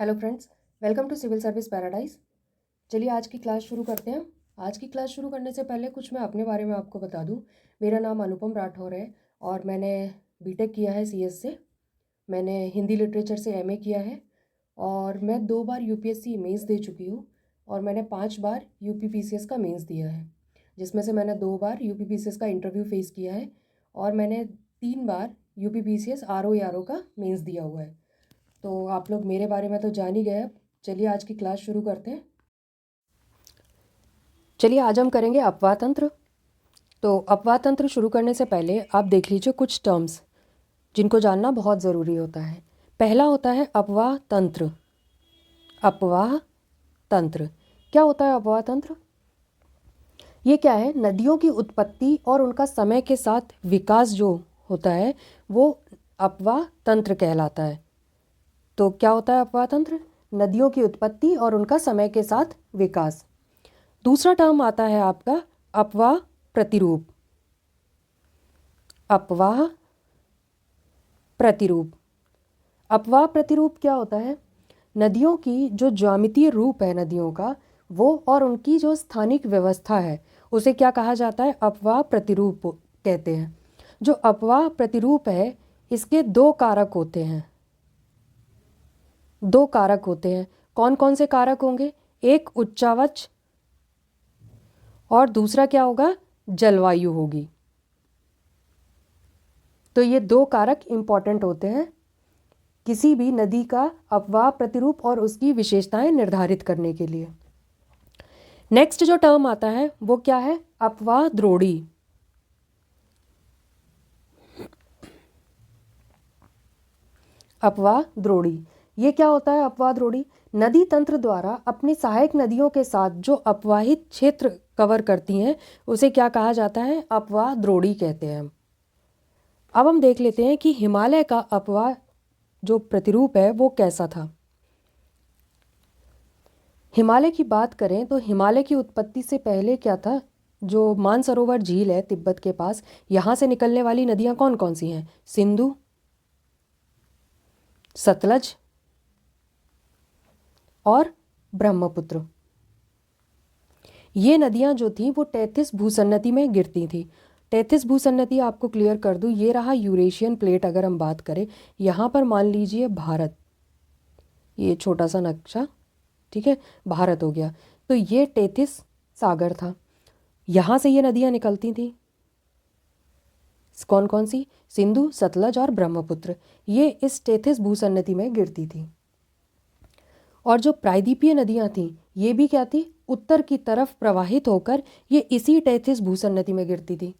Hello friends, welcome to civil service paradise. चलिए आज की क्लास शुरू करते हैं। आज की क्लास शुरू करने से पहले कुछ मैं अपने बारे में आपको बता दूं। मेरा नाम अनुपम राठौर है और मैंने बीटेक किया है सीएस से। मैंने हिंदी लिटरेचर से एमए किया है और मैं 2 बार यूपीएससी मेंस दे चुकी हूँ और मैंने 5 बार यूपीपीसीएस का मेंस दिया है, जिसमें से मैंने 2 बार यूपीपीसीएस का इंटरव्यू फेस किया है और मैंने 3 बार यूपीपीसीएस आरओ का मेंस दिया हुआ है। तो आप लोग मेरे बारे में तो जान ही गए। चलिए आज की क्लास शुरू करते हैं। चलिए आज हम करेंगे अपवाह तंत्र। तो अपवाह तंत्र शुरू करने से पहले आप देख लीजिए कुछ टर्म्स जिनको जानना बहुत ज़रूरी होता है। पहला होता है अपवाह तंत्र। अपवाह तंत्र क्या होता है? अपवाह तंत्र ये क्या है? नदियों की उत्पत्ति और उनका समय के साथ विकास जो होता है वो अपवाह तंत्र कहलाता है। तो क्या होता है अपवाह तंत्र? नदियों की उत्पत्ति और उनका समय के साथ विकास। दूसरा टर्म आता है आपका अपवाह प्रतिरूप। अपवाह प्रतिरूप। अपवाह प्रतिरूप क्या होता है? नदियों की जो ज्यामितीय रूप है नदियों का वो और उनकी जो स्थानिक व्यवस्था है उसे क्या कहा जाता है? अपवाह प्रतिरूप कहते हैं। जो अपवाह प्रतिरूप है इसके 2 कारक होते हैं। 2 कारक होते हैं। कौन कौन से कारक होंगे? एक उच्चावच और दूसरा क्या होगा? जलवायु होगी। तो ये 2 कारक इंपॉर्टेंट होते हैं किसी भी नदी का अपवाह प्रतिरूप और उसकी विशेषताएं निर्धारित करने के लिए। नेक्स्ट जो टर्म आता है वो क्या है? अपवाह द्रोणी। अपवाह द्रोणी ये क्या होता है? अपवाह द्रोणी नदी तंत्र द्वारा अपनी सहायक नदियों के साथ जो अपवाहित क्षेत्र कवर करती हैं उसे क्या कहा जाता है? अपवाह द्रोणी कहते हैं। अब हम देख लेते हैं कि हिमालय का अपवाह जो प्रतिरूप है वो कैसा था। हिमालय की बात करें तो हिमालय की उत्पत्ति से पहले क्या था? जो मानसरोवर झील है तिब्बत के पास, यहाँ से निकलने वाली नदियाँ कौन कौन सी हैं? सिंधु, सतलज और ब्रह्मपुत्र। ये नदियाँ जो थी वो तैथिस भूसन्नति में गिरती थी। तैथिस भूसन्नति आपको क्लियर कर दूँ, ये रहा यूरेशियन प्लेट। अगर हम बात करें यहाँ पर मान लीजिए भारत, ये छोटा सा नक्शा, ठीक है, भारत हो गया। तो ये तैथिस सागर था, यहाँ से ये नदियाँ निकलती थी। कौन कौन सी? सिंधु, सतलज और ब्रह्मपुत्र। ये इस तैथिस भूसन्नति में गिरती थी। और जो प्रायद्वीपीय नदियाँ थीं ये भी क्या थी? उत्तर की तरफ प्रवाहित होकर ये इसी तैथिस भूसन्नति में गिरती थी।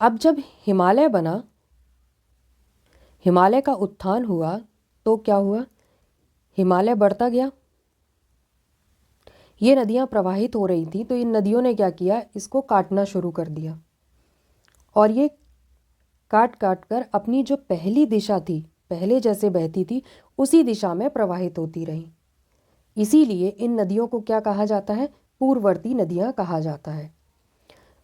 अब जब हिमालय बना, हिमालय का उत्थान हुआ तो क्या हुआ? हिमालय बढ़ता गया, ये नदियाँ प्रवाहित हो रही थी तो इन नदियों ने क्या किया? इसको काटना शुरू कर दिया और ये काट काट कर अपनी जो पहली दिशा थी, पहले जैसे बहती थी उसी दिशा में प्रवाहित होती रही। इसीलिए इन नदियों को क्या कहा जाता है? पूर्ववर्ती नदियाँ कहा जाता है।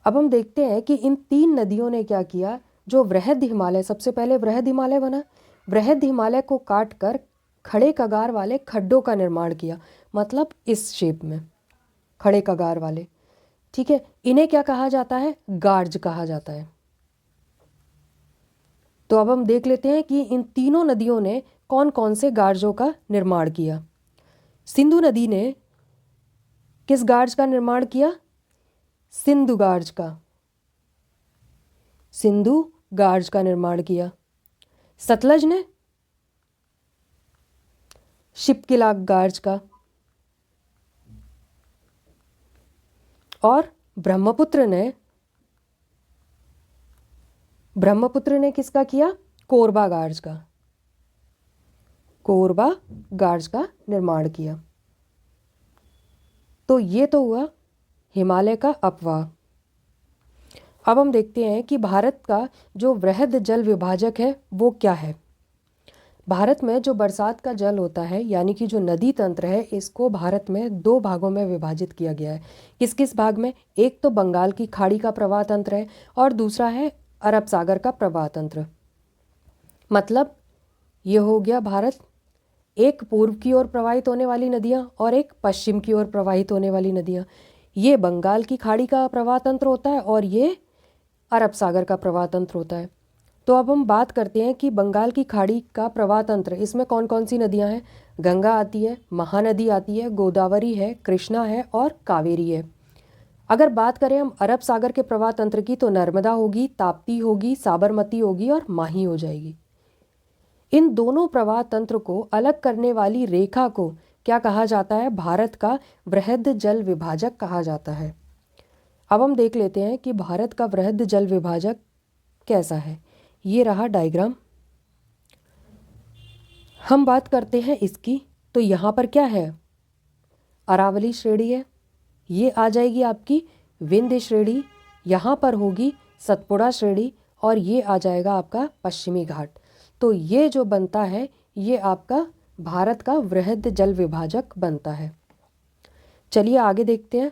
अब हम देखते हैं कि इन 3 नदियों ने क्या किया? जो वृहद हिमालय, सबसे पहले वृहद हिमालय बना, वृहद हिमालय को काट कर खड़े कगार वाले खड्डों का निर्माण किया। मतलब इस शेप में खड़े कगार वाले, ठीक है। इन्हें क्या कहा जाता है? गार्ज कहा जाता है। तो अब हम देख लेते हैं कि इन तीनों नदियों ने कौन कौन से गार्जों का निर्माण किया। सिंधु नदी ने किस गार्ज का निर्माण किया? सिंधु गार्ज का, सिंधु गार्ज का निर्माण किया। सतलज ने शिप्किला गार्ज का और ब्रह्मपुत्र ने किसका किया? कोरबा गार्ज का, कोरबा गार्ज का निर्माण किया। तो ये तो हुआ हिमालय का अपवाह। अब हम देखते हैं कि भारत का जो वृहद जल विभाजक है वो क्या है। भारत में जो बरसात का जल होता है यानी कि जो नदी तंत्र है इसको भारत में 2 भागों में विभाजित किया गया है। किस किस भाग में? एक तो बंगाल की खाड़ी का प्रवाह तंत्र है और दूसरा है अरब सागर का प्रवाह तंत्र। मतलब ये हो गया भारत। एक पूर्व की ओर प्रवाहित होने वाली नदियाँ और एक पश्चिम की ओर प्रवाहित होने वाली नदियाँ। ये बंगाल की खाड़ी का प्रवाह तंत्र होता है और ये अरब सागर का प्रवाह तंत्र होता है। तो अब हम बात करते हैं कि बंगाल की खाड़ी का प्रवाह तंत्र, इसमें कौन कौन सी नदियाँ हैं। गंगा आती है, महानदी आती है, गोदावरी है, कृष्णा है और कावेरी है। अगर बात करें हम अरब सागर के प्रवाह तंत्र की तो नर्मदा होगी, ताप्ती होगी, साबरमती होगी और माही हो जाएगी। इन दोनों प्रवाह तंत्र को अलग करने वाली रेखा को क्या कहा जाता है? भारत का वृहद जल विभाजक कहा जाता है। अब हम देख लेते हैं कि भारत का वृहद जल विभाजक कैसा है। ये रहा डायग्राम। हम बात करते हैं इसकी, तो यहाँ पर क्या है? अरावली श्रेणी है, ये आ जाएगी आपकी विंध्य श्रेणी, यहाँ पर होगी सतपुड़ा श्रेणी और ये आ जाएगा आपका पश्चिमी घाट। तो ये जो बनता है ये आपका भारत का वृहद जल विभाजक बनता है। चलिए आगे देखते हैं।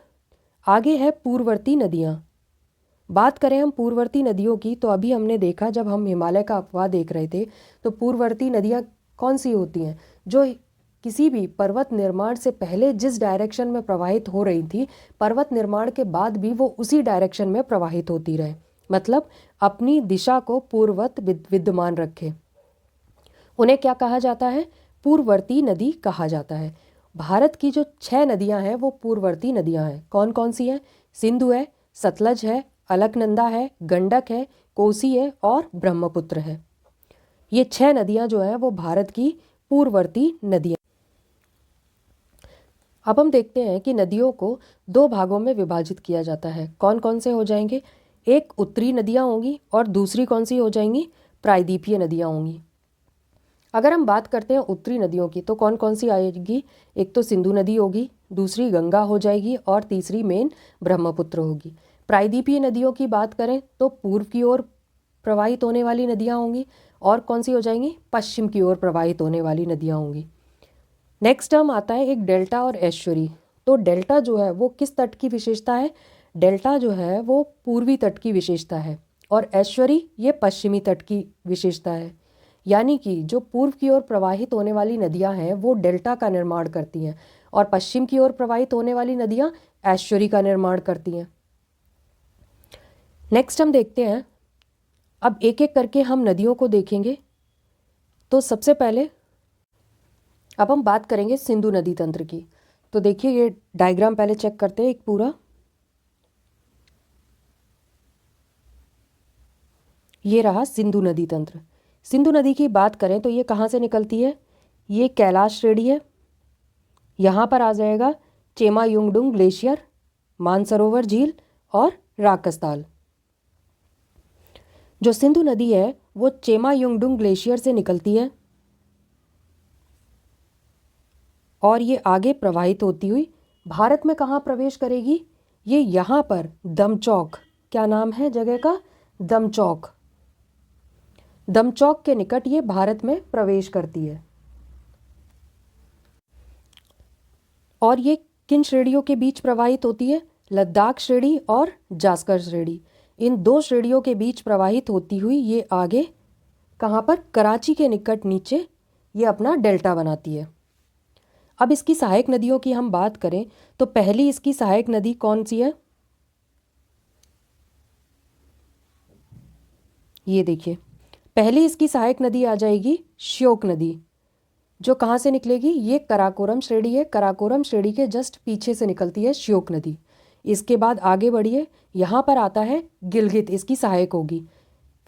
आगे है पूर्ववर्ती नदियाँ। बात करें हम पूर्ववर्ती नदियों की तो अभी हमने देखा, जब हम हिमालय का अपवाह देख रहे थे, तो पूर्ववर्ती नदियाँ कौन सी होती हैं? जो किसी भी पर्वत निर्माण से पहले जिस डायरेक्शन में प्रवाहित हो रही थी, पर्वत निर्माण के बाद भी वो उसी डायरेक्शन में प्रवाहित होती रहे, मतलब अपनी दिशा को पूर्ववत विद्यमान रखे। उन्हें क्या कहा जाता है? पूर्ववर्ती नदी कहा जाता है। भारत की जो 6 नदियां हैं वो पूर्ववर्ती नदियां हैं। कौन कौन सी हैं? सिंधु है, सतलज है, अलकनंदा है, गंडक है, कोसी है और ब्रह्मपुत्र है। ये 6 नदियां जो हैं वो भारत की पूर्ववर्ती नदियां। अब हम देखते हैं कि नदियों को 2 भागों में विभाजित किया जाता है। कौन कौन से हो जाएंगे? एक उत्तरी नदियां होंगी और दूसरी कौन सी हो जाएंगी? प्रायद्वीपीय नदियां होंगी। अगर हम बात करते हैं उत्तरी नदियों की तो कौन कौन सी आएगी? एक तो सिंधु नदी होगी, दूसरी गंगा हो जाएगी और तीसरी मेन ब्रह्मपुत्र होगी। प्रायद्वीपीय नदियों की बात करें तो पूर्व की ओर प्रवाहित होने वाली नदियाँ होंगी और कौन सी हो जाएंगी? पश्चिम की ओर प्रवाहित होने वाली नदियाँ होंगी। नेक्स्ट टर्म आता है एक डेल्टा और एस्चुरी। तो डेल्टा जो है वो किस तट की विशेषता है? डेल्टा जो है वो पूर्वी तट की विशेषता है और एस्चुरी ये पश्चिमी तट की विशेषता है। यानी कि जो पूर्व की ओर प्रवाहित होने वाली नदियां हैं वो डेल्टा का निर्माण करती हैं और पश्चिम की ओर प्रवाहित होने वाली नदियां एस्चुरी का निर्माण करती हैं। नेक्स्ट हम देखते हैं, अब एक एक करके हम नदियों को देखेंगे। तो सबसे पहले अब हम बात करेंगे सिंधु नदी तंत्र की। तो देखिए ये डायग्राम पहले चेक करते हैं एक पूरा। ये रहा सिंधु नदी तंत्र। सिंधु नदी की बात करें तो ये कहाँ से निकलती है? ये कैलाश श्रेणी है, यहाँ पर आ जाएगा चेमायुंगडुंग ग्लेशियर, मानसरोवर झील और राकसताल। जो सिंधु नदी है वो चेमायुंगडुंग ग्लेशियर से निकलती है और ये आगे प्रवाहित होती हुई भारत में कहाँ प्रवेश करेगी? ये यहाँ पर दमचौक, क्या नाम है जगह का? दमचौक। दमचौक के निकट ये भारत में प्रवेश करती है। और ये किन श्रेणियों के बीच प्रवाहित होती है? लद्दाख श्रेणी और जास्कर श्रेणी। इन 2 श्रेणियों के बीच प्रवाहित होती हुई ये आगे कहाँ पर? कराची के निकट नीचे ये अपना डेल्टा बनाती है। अब इसकी सहायक नदियों की हम बात करें तो पहली इसकी सहायक नदी कौन सी है? ये देखिए, पहली इसकी सहायक नदी आ जाएगी श्योक नदी, जो कहाँ से निकलेगी? ये कराकोरम श्रेणी है। कराकोरम श्रेणी के जस्ट पीछे से निकलती है श्योक नदी। इसके बाद आगे बढ़िए, यहाँ पर आता है गिलगित, इसकी सहायक होगी।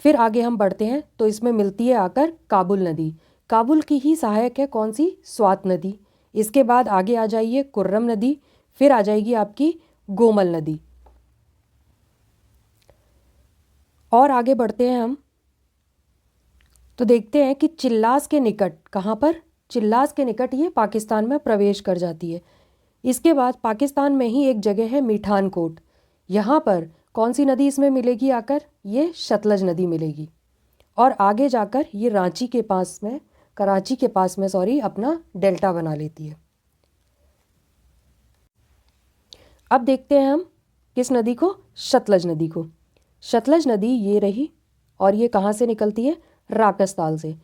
फिर आगे हम बढ़ते हैं तो इसमें मिलती है आकर काबुल नदी। काबुल की ही सहायक है कौन सी? स्वात नदी। इसके बाद आगे आ जाइए कुर्रम नदी, फिर आ जाएगी आपकी गोमल नदी। और आगे बढ़ते हैं हम तो देखते हैं कि चिल्लास के निकट, कहाँ पर? चिल्लास के निकट ये पाकिस्तान में प्रवेश कर जाती है। इसके बाद पाकिस्तान में ही एक जगह है मीठानकोट, यहाँ पर कौन सी नदी इसमें मिलेगी आकर? ये सतलज नदी मिलेगी। और आगे जाकर ये रांची के पास में, कराची के पास में सॉरी, अपना डेल्टा बना लेती है। अब देखते हैं हम किस नदी को? सतलज नदी को। सतलज नदी ये रही और ये कहाँ से निकलती है? राकसताल से।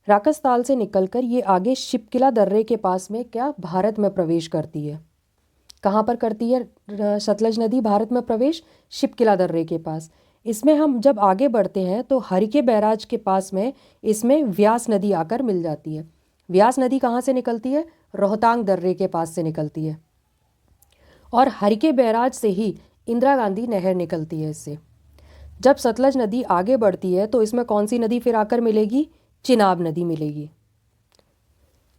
राकसताल से निकलकर ये आगे शिपकिला दर्रे के पास में क्या भारत में प्रवेश करती है। कहाँ पर करती है सतलज नदी भारत में प्रवेश? शिपकिला दर्रे के पास। इसमें हम जब आगे बढ़ते हैं तो हरिके बैराज के पास में इसमें व्यास नदी आकर मिल जाती है। व्यास नदी कहाँ से निकलती है? रोहतांग दर्रे के पास से निकलती है। और हरिके बैराज से ही इंदिरा गांधी नहर निकलती है इससे। जब सतलज नदी आगे बढ़ती है तो इसमें कौन सी नदी फिर आकर मिलेगी? चिनाब नदी मिलेगी।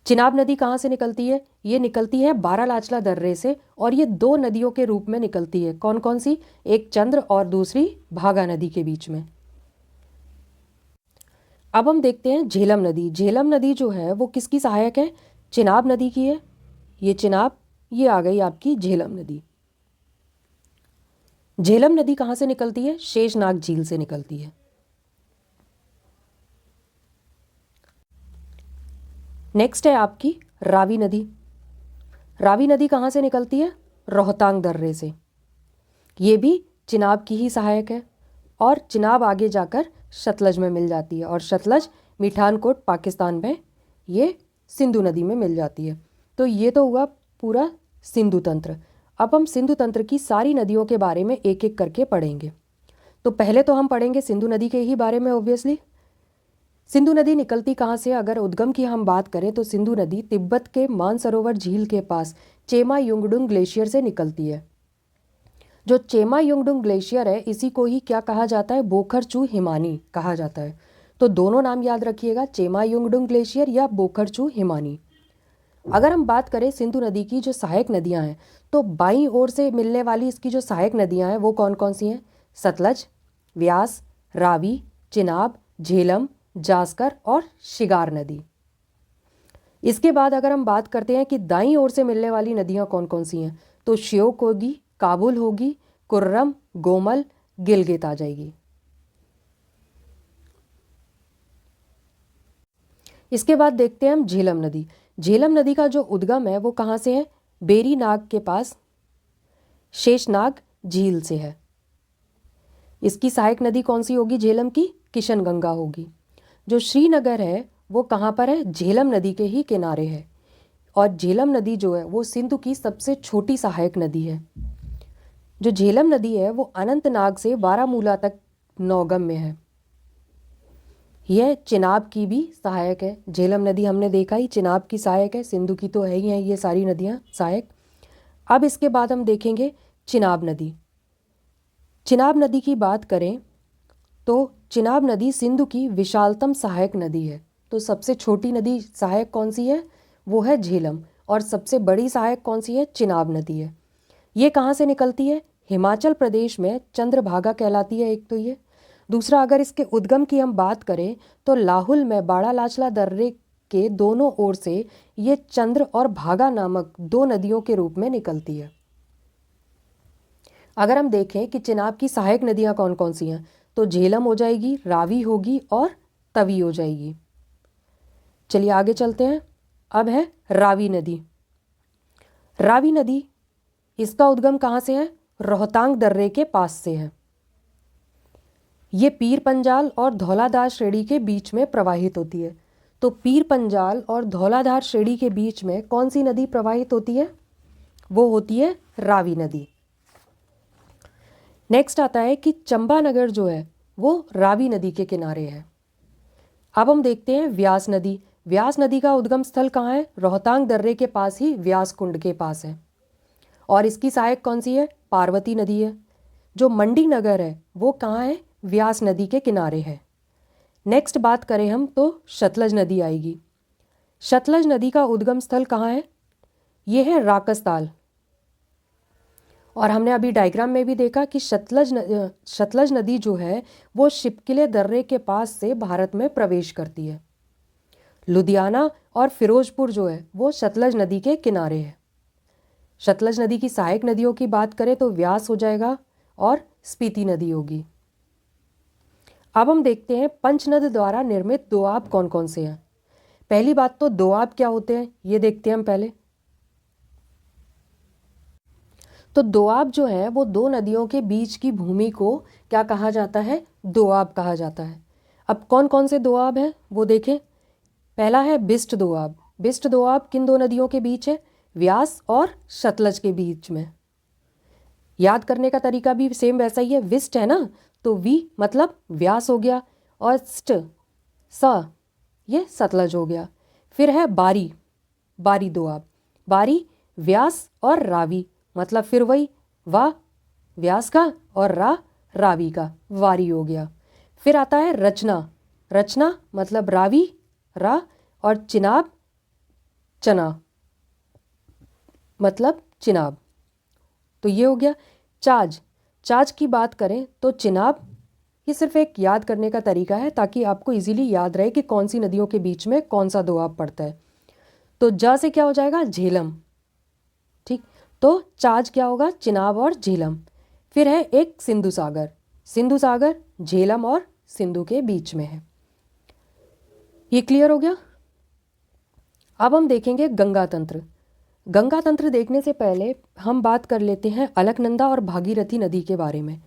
चिनाब नदी कहाँ से निकलती है? ये निकलती है बारालाचला दर्रे से, और ये दो नदियों के रूप में निकलती है। कौन कौन सी? एक चंद्र और दूसरी भागा नदी के बीच में। अब हम देखते हैं झेलम नदी। झेलम नदी जो है वो किसकी सहायक है? चिनाब नदी की है। ये चिनाब, ये आ गई आपकी झेलम नदी। झेलम नदी कहाँ से निकलती है? शेषनाग झील से निकलती है। नेक्स्ट है आपकी रावी नदी। रावी नदी कहाँ से निकलती है? रोहतांग दर्रे से। ये भी चिनाब की ही सहायक है, और चिनाब आगे जाकर सतलज में मिल जाती है, और सतलज मिठानकोट पाकिस्तान में ये सिंधु नदी में मिल जाती है। तो ये तो हुआ पूरा सिंधु तंत्र। अब हम सिंधु तंत्र की सारी नदियों के बारे में एक एक करके पढ़ेंगे। तो पहले तो हम पढ़ेंगे सिंधु नदी के ही बारे में ऑब्वियसली। सिंधु नदी निकलती कहाँ से? अगर उद्गम की हम बात करें तो सिंधु नदी तिब्बत के मानसरोवर झील के पास चेमा युंगडुंग ग्लेशियर से निकलती है। जो चेमा युंगडुंग ग्लेशियर है इसी को ही क्या कहा जाता है? बोखरचू हिमानी कहा जाता है। तो दोनों नाम याद रखिएगा, चेमा युंगडुंग ग्लेशियर या बोखरचू हिमानी। अगर हम बात करें सिंधु नदी की जो सहायक नदियां हैं, तो बाईं ओर से मिलने वाली इसकी जो सहायक नदियां हैं वो कौन कौन सी हैं? सतलज, व्यास, रावी, चिनाब, झेलम, जास्कर और शिगार नदी। इसके बाद अगर हम बात करते हैं कि दाईं ओर से मिलने वाली नदियां कौन कौन सी हैं, तो श्योक होगी, काबुल होगी, कुर्रम, गोमल, गिलगित आ जाएगी। इसके बाद देखते हैं हम झेलम नदी। झेलम नदी का जो उद्गम है वो कहाँ से है? बेरी नाग के पास शेषनाग झील से है। इसकी सहायक नदी कौन सी होगी झेलम की? किशनगंगा होगी। जो श्रीनगर है वो कहाँ पर है? झेलम नदी के ही किनारे है। और झेलम नदी जो है वो सिंधु की सबसे छोटी सहायक नदी है। जो झेलम नदी है वो अनंतनाग से बारामूला तक नौगम में है। यह चिनाब की भी सहायक है। झेलम नदी हमने देखा ही चिनाब की सहायक है, सिंधु की तो है ही है ये सारी नदियाँ सहायक। अब इसके बाद हम देखेंगे चिनाब नदी। चिनाब नदी की बात करें तो चिनाब नदी सिंधु की विशालतम सहायक नदी है। तो सबसे छोटी नदी सहायक कौन सी है? वो है झेलम। और सबसे बड़ी सहायक कौन सी है? चिनाब नदी है। ये कहाँ से निकलती है? हिमाचल प्रदेश में चंद्रभागा कहलाती है एक तो ये। दूसरा, अगर इसके उद्गम की हम बात करें तो लाहुल में बाड़ालाचला दर्रे के दोनों ओर से ये चंद्र और भागा नामक दो नदियों के रूप में निकलती है। अगर हम देखें कि चिनाब की सहायक नदियाँ कौन कौन सी हैं, तो झेलम हो जाएगी, रावी होगी और तवी हो जाएगी। चलिए आगे चलते हैं। अब है रावी नदी। रावी नदी, इसका उद्गम कहाँ से है? रोहतांग दर्रे के पास से है। ये पीर पंजाल और धौलाधार श्रेणी के बीच में प्रवाहित होती है। तो पीर पंजाल और धौलाधार श्रेणी के बीच में कौन सी नदी प्रवाहित होती है? वो होती है रावी नदी। नेक्स्ट आता है कि चंपानगर जो है वो रावी नदी के किनारे है। अब हम देखते हैं व्यास नदी। व्यास नदी का उद्गम स्थल कहाँ है? रोहतांग दर्रे के पास ही व्यास कुंड के पास है। और इसकी सहायक कौन सी है? पार्वती नदी है। जो मंडी नगर है वो कहाँ है? व्यास नदी के किनारे है। नेक्स्ट बात करें हम तो सतलज नदी आएगी। सतलज नदी का उद्गम स्थल कहाँ है? ये है राकसताल। और हमने अभी डायग्राम में भी देखा कि सतलज नदी जो है वो शिपकिले दर्रे के पास से भारत में प्रवेश करती है। लुधियाना और फिरोजपुर जो है वो सतलज नदी के किनारे है। सतलज नदी की सहायक नदियों की बात करें तो व्यास हो जाएगा और स्पीति नदी होगी। अब हम देखते हैं पंचनद द्वारा निर्मित दोआब कौन कौन से हैं। पहली बात तो दोआब क्या होते हैं ये देखते हैं हम पहले। तो दोआब जो है वो दो नदियों के बीच की भूमि को क्या कहा जाता है? दोआब कहा जाता है। अब कौन कौन से दोआब हैं वो देखें। पहला है बिस्ट दोआब। बिस्ट दोआब किन दो नदियों के बीच है? व्यास और सतलज के बीच में। याद करने का तरीका भी सेम वैसा ही है। विस्ट है ना, तो वी मतलब व्यास हो गया, और स्ट स ये सतलज हो गया। फिर है बारी। बारी दोआब। बारी व्यास और रावी, मतलब फिर वही वा व्यास का और रा रावी का, वारी हो गया। फिर आता है रचना। रचना मतलब रावी रा, और चिनाब चना मतलब चिनाब, तो ये हो गया। चाज। चाज की बात करें तो चिनाब, ये सिर्फ एक याद करने का तरीका है ताकि आपको इजीली याद रहे कि कौन सी नदियों के बीच में कौन सा दोआब पड़ता है। तो जा से क्या हो जाएगा? झेलम। ठीक, तो चाज क्या होगा? चिनाब और झेलम। फिर है एक सिंधु सागर। सिंधु सागर झेलम और सिंधु के बीच में है। ये क्लियर हो गया। अब हम देखेंगे गंगा तंत्र। गंगा तंत्र देखने से पहले हम बात कर लेते हैं अलकनंदा और भागीरथी नदी के बारे में।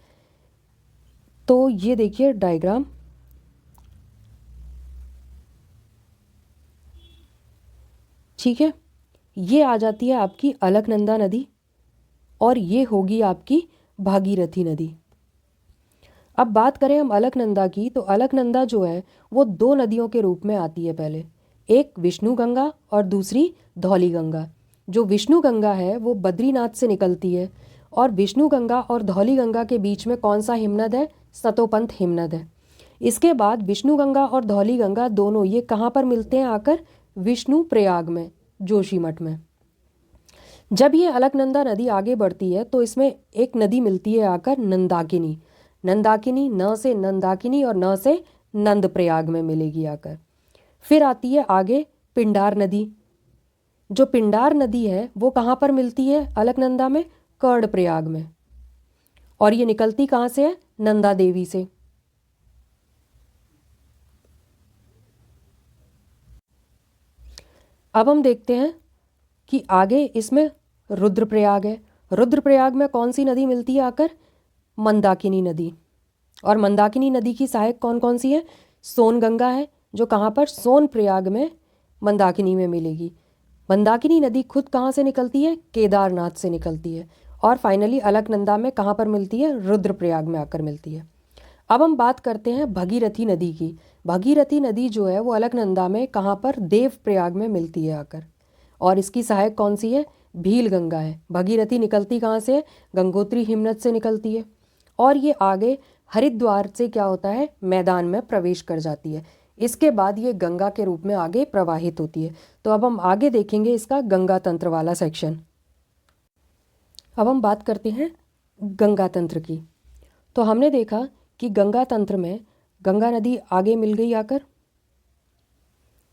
तो ये देखिए डायग्राम, ठीक है। ये आ जाती है आपकी अलकनंदा नदी, और ये होगी आपकी भागीरथी नदी। अब बात करें हम अलकनंदा की, तो अलकनंदा जो है वो दो नदियों के रूप में आती है। पहले एक विष्णु गंगा और दूसरी धौली गंगा। जो विष्णु गंगा है वो बद्रीनाथ से निकलती है, और विष्णु गंगा और धौली गंगा के बीच में कौन सा हिमनद है? सतोपंथ हिमनद है। इसके बाद विष्णु गंगा और धौली गंगा दोनों ये कहाँ पर मिलते हैं आकर? विष्णु प्रयाग में, जोशीमठ में। जब ये अलकनंदा नदी आगे बढ़ती है तो इसमें एक नदी मिलती है आकर, नंदाकिनी। नंदाकिनी, न से नंदाकिनी और न से नंद प्रयाग में मिलेगी आकर। फिर आती है आगे पिंडार नदी। जो पिंडार नदी है वो कहाँ पर मिलती है अलकनंदा में? कर्ण प्रयाग में। और ये निकलती कहाँ से है? नंदा देवी से। अब हम देखते हैं कि आगे इसमें रुद्रप्रयाग है। रुद्रप्रयाग में कौन सी नदी मिलती है आकर? मंदाकिनी नदी। और मंदाकिनी नदी की सहायक कौन कौन सी है? सोन गंगा है, जो कहाँ पर? सोन प्रयाग में मंदाकिनी में मिलेगी। मंदाकिनी नदी खुद कहाँ से निकलती है? केदारनाथ से निकलती है। और फाइनली अलकनंदा में कहाँ पर मिलती है? रुद्रप्रयाग में आकर मिलती है। अब हम बात करते हैं भगीरथी नदी की। भगीरथी नदी जो है वो अलकनंदा में कहाँ पर? देव प्रयाग में मिलती है आकर। और इसकी सहायक कौन सी है? भील गंगा है। भगीरथी निकलती कहाँ से है? गंगोत्री हिमनद से निकलती है। और ये आगे हरिद्वार से क्या होता है? मैदान में प्रवेश कर जाती है। इसके बाद ये गंगा के रूप में आगे प्रवाहित होती है। तो अब हम आगे देखेंगे इसका गंगा तंत्र वाला सेक्शन। अब हम बात करते हैं गंगा तंत्र की। तो हमने देखा कि गंगा तंत्र में गंगा नदी आगे मिल गई आकर,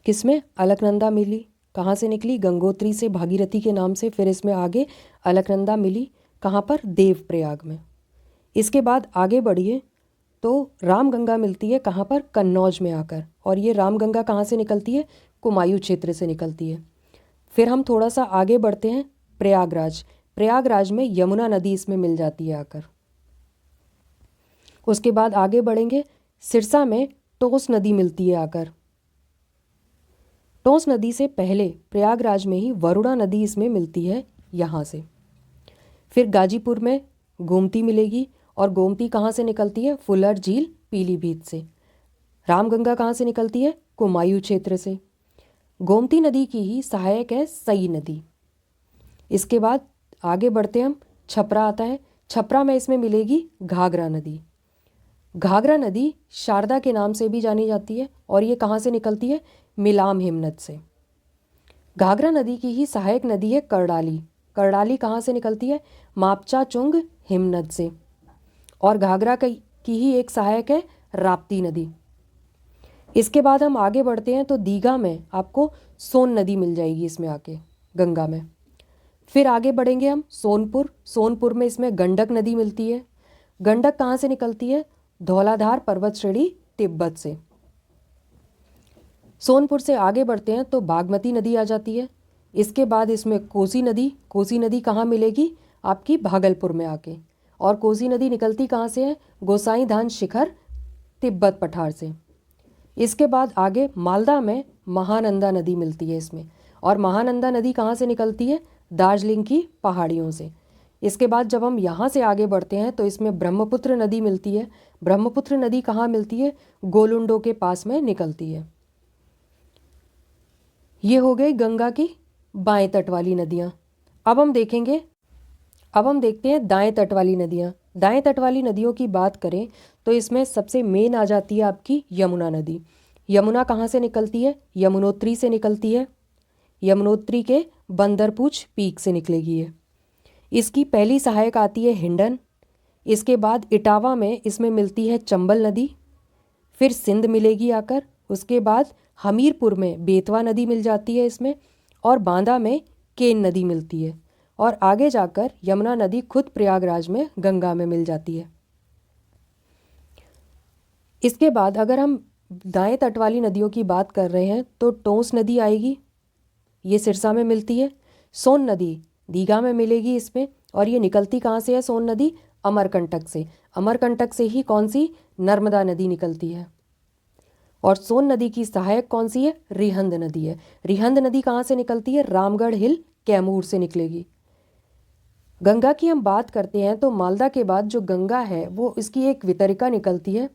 किसमें? अलकनंदा मिली। कहाँ से निकली? गंगोत्री से, भागीरथी के नाम से। फिर इसमें आगे अलकनंदा मिली कहाँ पर? देव प्रयाग में। इसके बाद आगे बढ़िए तो रामगंगा मिलती है कहाँ पर? कन्नौज में आकर। और ये रामगंगा कहाँ से निकलती है? कुमायूं क्षेत्र से निकलती है। फिर हम थोड़ा सा आगे बढ़ते हैं प्रयागराज। प्रयागराज में यमुना नदी इसमें मिल जाती है आकर। उसके बाद आगे बढ़ेंगे, सिरसा में टोंस नदी मिलती है आकर। टोंस नदी से पहले प्रयागराज में ही वरुणा नदी इसमें मिलती है यहाँ से। फिर गाजीपुर में गोमती मिलेगी, और गोमती कहाँ से निकलती है? फुलर झील पीलीभीत से। रामगंगा कहाँ से निकलती है? कुमायूं क्षेत्र से। गोमती नदी की ही सहायक है सई नदी। इसके बाद आगे बढ़ते हम, छपरा आता है। छपरा में इसमें मिलेगी घाघरा नदी। घाघरा नदी शारदा के नाम से भी जानी जाती है, और ये कहाँ से निकलती है? मिलाम हिमनद से। घाघरा नदी की ही सहायक नदी है करडाली। करडाली कहाँ से निकलती है? मापचा चुंग हिमनद से। और घाघरा की ही एक सहायक है राप्ती नदी। इसके बाद हम आगे बढ़ते हैं तो दीघा में आपको सोन नदी मिल जाएगी इसमें आके, गंगा में। फिर आगे बढ़ेंगे हम सोनपुर। सोनपुर में इसमें गंडक नदी मिलती है। गंडक कहाँ से निकलती है? धौलाधार पर्वत श्रेणी तिब्बत से। सोनपुर से आगे बढ़ते हैं तो बागमती नदी आ जाती है। इसके बाद इसमें कोसी नदी। कोसी नदी कहाँ मिलेगी? आपकी भागलपुर में आके। और कोसी नदी निकलती कहाँ से है? गोसाई धान शिखर तिब्बत पठार से। इसके बाद आगे मालदा में महानंदा नदी मिलती है इसमें। और महानंदा नदी कहाँ से निकलती है? दार्जिलिंग की पहाड़ियों से। इसके बाद जब हम यहाँ से आगे बढ़ते हैं तो इसमें ब्रह्मपुत्र नदी मिलती है। ब्रह्मपुत्र नदी कहाँ मिलती है? गोलुंडो के पास में निकलती है। ये हो गई गंगा की बाएं तट वाली नदियाँ। अब हम देखते हैं दाएं तट वाली नदियाँ। दाएं तट वाली नदियों की बात करें तो इसमें सबसे मेन आ जाती है आपकी यमुना नदी। यमुना कहाँ से निकलती है? यमुनोत्री से निकलती है। यमुनोत्री के बंदरपूछ पीक से निकलेगी ये। इसकी पहली सहायक आती है हिंडन। इसके बाद इटावा में इसमें मिलती है चंबल नदी। फिर सिंध मिलेगी आकर। उसके बाद हमीरपुर में बेतवा नदी मिल जाती है इसमें। और बांदा में केन नदी मिलती है। और आगे जाकर यमुना नदी खुद प्रयागराज में गंगा में मिल जाती है। इसके बाद अगर हम दाएं तट वाली नदियों की बात कर रहे हैं तो टोंस नदी आएगी, ये सिरसा में मिलती है। सोन नदी दीघा में मिलेगी इसमें। और ये निकलती कहाँ से है सोन नदी? अमरकंटक से। अमरकंटक से ही कौन सी? नर्मदा नदी निकलती है। और सोन नदी की सहायक कौन सी है? रिहंद नदी है। रिहंद नदी कहाँ से निकलती है? रामगढ़ हिल कैमूर से निकलेगी। गंगा की हम बात करते हैं तो मालदा के बाद जो गंगा है वो इसकी एक वितरिका निकलती है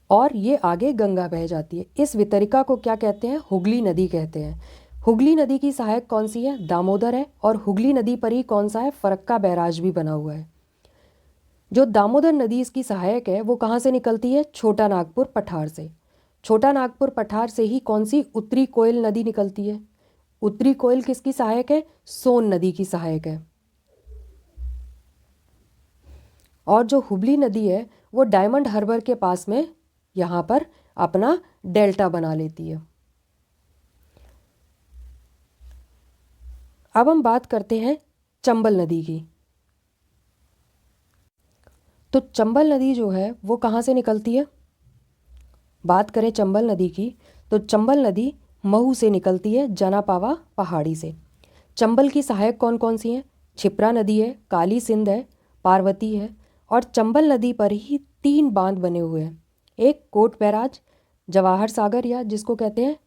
और ये आगे गंगा बह जाती है। इस वितरिका को क्या कहते हैं? हुगली नदी कहते हैं। हुगली नदी की सहायक कौन सी है? दामोदर है। और हुगली नदी पर ही कौन सा है? फरक्का बैराज भी बना हुआ है। जो दामोदर नदी इसकी सहायक है वो कहाँ से निकलती है? छोटा नागपुर पठार से। छोटा नागपुर पठार से ही कौन सी? उत्तरी कोयल नदी निकलती है। उत्तरी कोयल किसकी सहायक है? सोन नदी की सहायक है। और जो हुगली नदी है वो डायमंड हार्बर के पास में यहाँ पर अपना डेल्टा बना लेती है। अब हम बात करते हैं चंबल नदी की। तो चंबल नदी जो है वो कहाँ से निकलती है? बात करें चंबल नदी की तो चंबल नदी महू से निकलती है, जनापावा पहाड़ी से। चंबल की सहायक कौन कौन सी हैं? क्षिप्रा नदी है, काली सिंध है, पार्वती है। और चंबल नदी पर ही 3 बांध बने हुए हैं। एक कोट बैराज, जवाहर सागर या जिसको कहते हैं,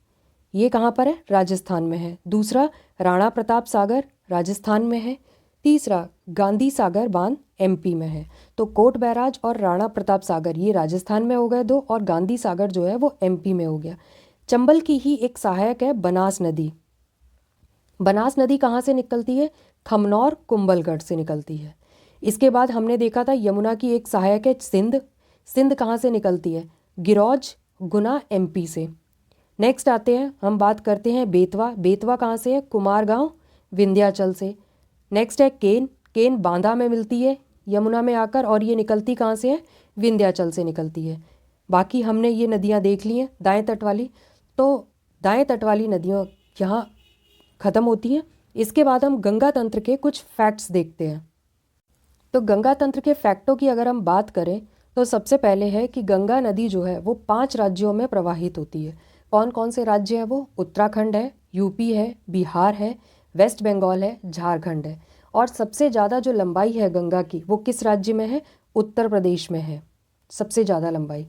ये कहाँ पर है? राजस्थान में है। दूसरा राणा प्रताप सागर राजस्थान में है। तीसरा गांधी सागर बांध एमपी में है। तो कोट बैराज और राणा प्रताप सागर ये राजस्थान में हो गए 2 और गांधी सागर जो है वो एमपी में हो गया। चंबल की ही एक सहायक है बनास नदी। बनास नदी कहाँ से निकलती है? खमनौर कुंभलगढ़ से निकलती है। इसके बाद हमने देखा था यमुना की एक सहायक है सिंध। सिंध कहाँ से निकलती है? गिरौज गुना एमपी से। नेक्स्ट आते हैं, हम बात करते हैं बेतवा। बेतवा कहाँ से है? कुमारगांव विंध्याचल से। नेक्स्ट है केन। केन बांदा में मिलती है यमुना में आकर और ये निकलती कहाँ से है? विंध्याचल से निकलती है। बाकी हमने ये नदियाँ देख ली हैं दाएं तट वाली। तो दाएं तट वाली नदियाँ यहाँ ख़त्म होती हैं। इसके बाद हम गंगा तंत्र के कुछ फैक्ट्स देखते हैं। तो गंगा तंत्र के फैक्टों की अगर हम बात करें तो सबसे पहले है कि गंगा नदी जो है वो 5 राज्यों में प्रवाहित होती है। कौन कौन से राज्य हैं वो? उत्तराखंड है, यूपी है, बिहार है, वेस्ट बंगाल है, झारखंड है। और सबसे ज़्यादा जो लंबाई है गंगा की वो किस राज्य में है? उत्तर प्रदेश में है सबसे ज़्यादा लंबाई।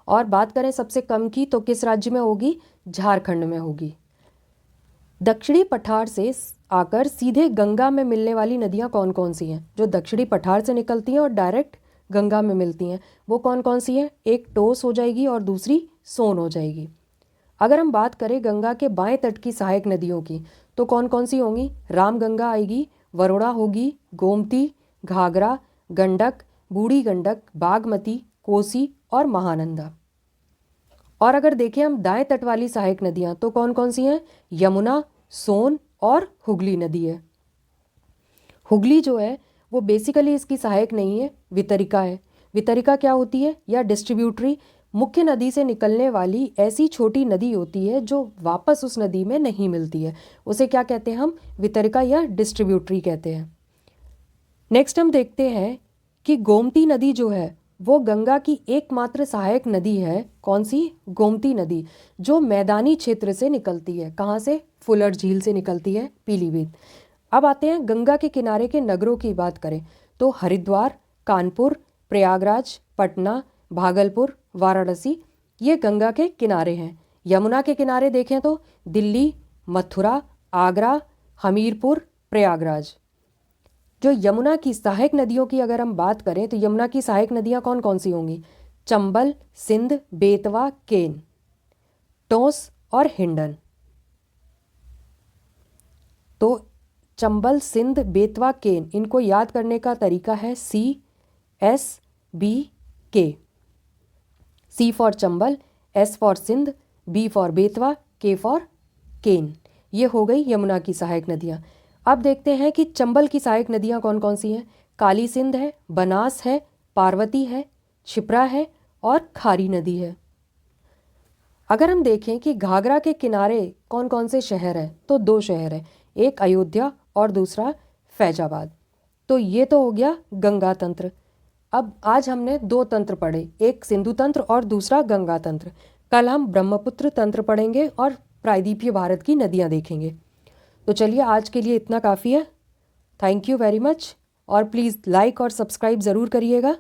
और बात करें सबसे कम की तो किस राज्य में होगी? झारखंड में होगी। दक्षिणी पठार से आकर सीधे गंगा में मिलने वाली नदियाँ कौन कौन सी हैं? जो दक्षिणी पठार से निकलती हैं और डायरेक्ट गंगा में मिलती हैं वो कौन कौन सी हैं? एक टोस हो जाएगी और दूसरी सोन हो जाएगी। अगर हम बात करें गंगा के बाएं तट की सहायक नदियों की तो कौन कौन सी होंगी? रामगंगा आएगी, वरुणा होगी, गोमती, घाघरा, गंडक, बूढ़ी गंडक, बागमती, कोसी और महानंदा। और अगर देखें हम दाएं तट वाली सहायक नदियाँ तो कौन कौन सी हैं? यमुना, सोन और हुगली नदी है। हुगली जो है वो बेसिकली इसकी सहायक नहीं है, वितरिका है। वितरिका क्या होती है? या डिस्ट्रीब्यूटरी, मुख्य नदी से निकलने वाली ऐसी छोटी नदी होती है जो वापस उस नदी में नहीं मिलती है, उसे क्या कहते हैं हम? वितरिका या डिस्ट्रीब्यूटरी कहते हैं। नेक्स्ट हम देखते हैं कि गोमती नदी जो है वो गंगा की एकमात्र सहायक नदी है। कौन सी? गोमती नदी, जो मैदानी क्षेत्र से निकलती है। कहाँ से? फुलर झील से निकलती है, पीलीभीत। अब आते हैं गंगा के किनारे के नगरों की बात करें तो हरिद्वार, कानपुर, प्रयागराज, पटना, भागलपुर, वाराणसी ये गंगा के किनारे हैं। यमुना के किनारे देखें तो दिल्ली, मथुरा, आगरा, हमीरपुर, प्रयागराज। जो यमुना की सहायक नदियों की अगर हम बात करें तो यमुना की सहायक नदियां कौन कौन सी होंगी? चंबल, सिंध, बेतवा, केन, टोंस और हिंडन। तो चंबल, सिंध, बेतवा, केन, इनको याद करने का तरीका है CSBK। C for Chambal, S for Sindh, B for Betwa, K for Ken. ये हो गई यमुना की सहायक नदियाँ। अब देखते हैं कि चंबल की सहायक नदियाँ कौन कौन सी हैं। काली सिंध है, बनास है, पार्वती है, क्षिप्रा है और खारी नदी है। अगर हम देखें कि घाघरा के किनारे कौन कौन से शहर हैं, तो 2 शहर हैं, एक अयोध्या और दूसरा फैजाबाद। तो ये तो हो गया गंगा तंत्र। अब आज हमने 2 तंत्र पढ़े, एक सिंधु तंत्र और दूसरा गंगा तंत्र। कल हम ब्रह्मपुत्र तंत्र पढ़ेंगे और प्रायद्वीपीय भारत की नदियाँ देखेंगे। तो चलिए आज के लिए इतना काफ़ी है। थैंक यू वेरी मच और प्लीज़ लाइक और सब्सक्राइब ज़रूर करिएगा।